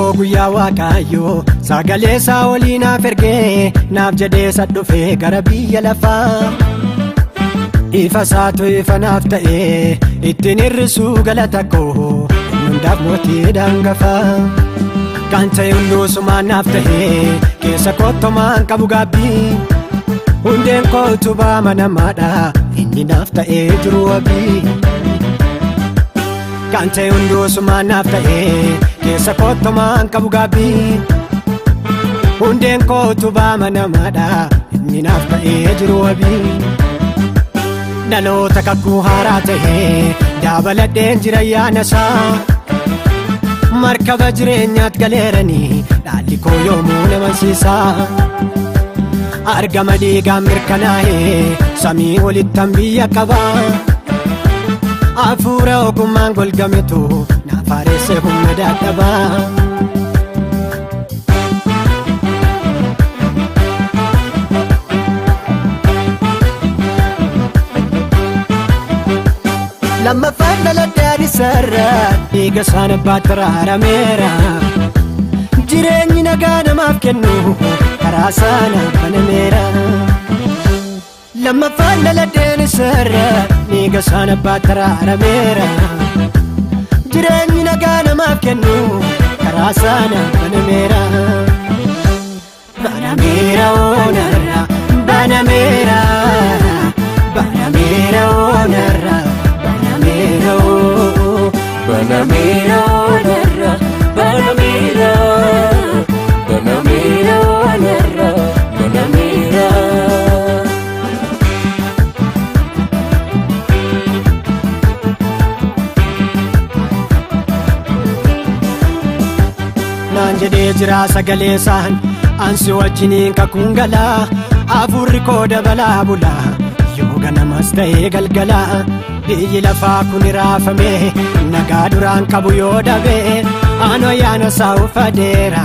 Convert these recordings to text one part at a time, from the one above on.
koo guyyaa waaqayyoo sagalee isaa olii naaf ergee naaf jedhee isa dhufee gara biyya lafaa ifa isaatu ifa naaf ta'ee ittiin hir'isuu galata koo hundaaf mootii daangafaa kan ta'e hunduusumaan naaf ta'ee keessa kottomaan qabu gaabbii hundeen koo utubaa manamaadha inni naaf ta'ee jiru wabii kan ta'e hunduusumaan naaf ta'ee keessa kottomaan qabu gaabbii hundeen koo utubaa manamaadha inni naaf ta'ee jiru wabii dhaloota kakuu haaraa ta'ee dabaladheen jira ayyaana isaa markaba jireenyaatti galeeranii dhaalli koo yoomuu namansiisaa argama dhiigaan mirkanaa'ee samii olittan biyya qabaa hafuura ogummaan golgametu naaf haareesse humna dadhabaa lammaffaan dhaladhee adisarra dhiiga isaan abbaatti raarameera jireenyi nagaa namaaf kennu karaa isaanaaf banameera lammaffaan dhaladhee adisarra dhiiga isaan abbaatti raarameera jireenyi nagaa namaaf kennu karaa isaanaaf banameera banameera oonarra banameera banameera oonarra Banamira oonarra banamira banamira oonarra banamira naan jedhee jira sagalee isaan ansi wajjiniin kakuun galaa hafuurri koo dabalaa bulaa yoo ganamas ta'ee galgalaa biyyi lafaa kun raafamee nagaa duraan qabu yoo dhabee aanoo ayyaana isaa uffadeera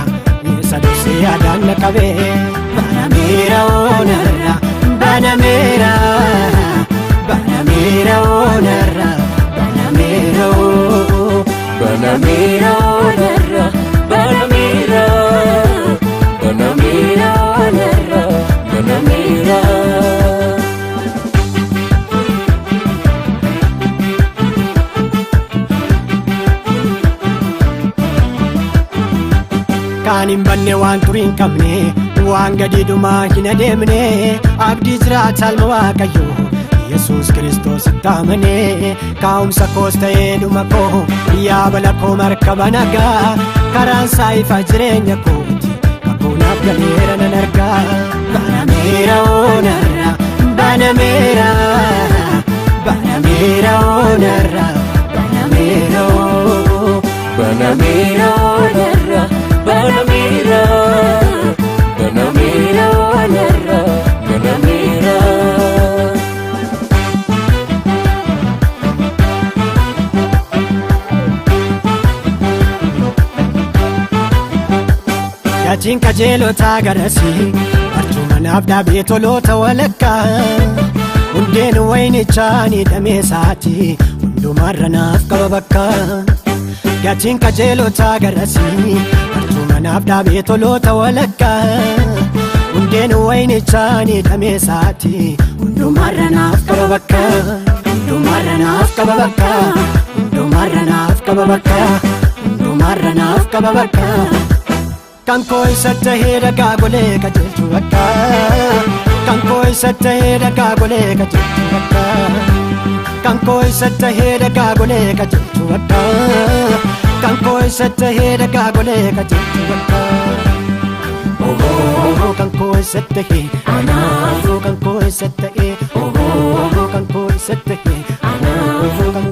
isa dursee yaadaan na qabee banameera oonarra banameera banameera oonarra banameera banameera oonarra banameera banameera oonarra banameera kaan hin banne waan turii hin qabne waan gadiidhumaa hin adeemne abdii jiraata ilma waaqayyoo Yesuus Kiristoos itti amanee kaa'umsa koos ta'ee dhuma koo yaabala koo markaba nagaa karaan isaa ifa jireenya kooti kakuunaaf galeera nan argaa banameera oonarra banameera banameera oonarra banameera banameera oonarra Banamira, banamira oonarra banamira Yaatiin qajeelotaa garasii barcuma naaf dhaabee toloota walakkaa hundeen waynichaa ni dhamee isaati hundumarra naaf qaba bakka Yaatiin qajeelotaa garasii barcuma naaf dhaabee toloota walakkaa hundeen waynichaa ni dhamee isaati hundumarra naaf qaba bakka hundumarra naaf qaba bakka hundumarra naaf qaba bakka hundumarra naaf qaba bakka kan koo isa tahee dhagaa golee qajeelchu bakka kan koo isa tahee dhagaa golee qajeelchu bakka kan koo isa tahee dhagaa golee qajeelchu bakka kan koo isa tahee dhagaa golee qajeelchu bakka kan koo isa tahee anaafuu kan koo isa tahee kan koo isa tahee anaafuu kan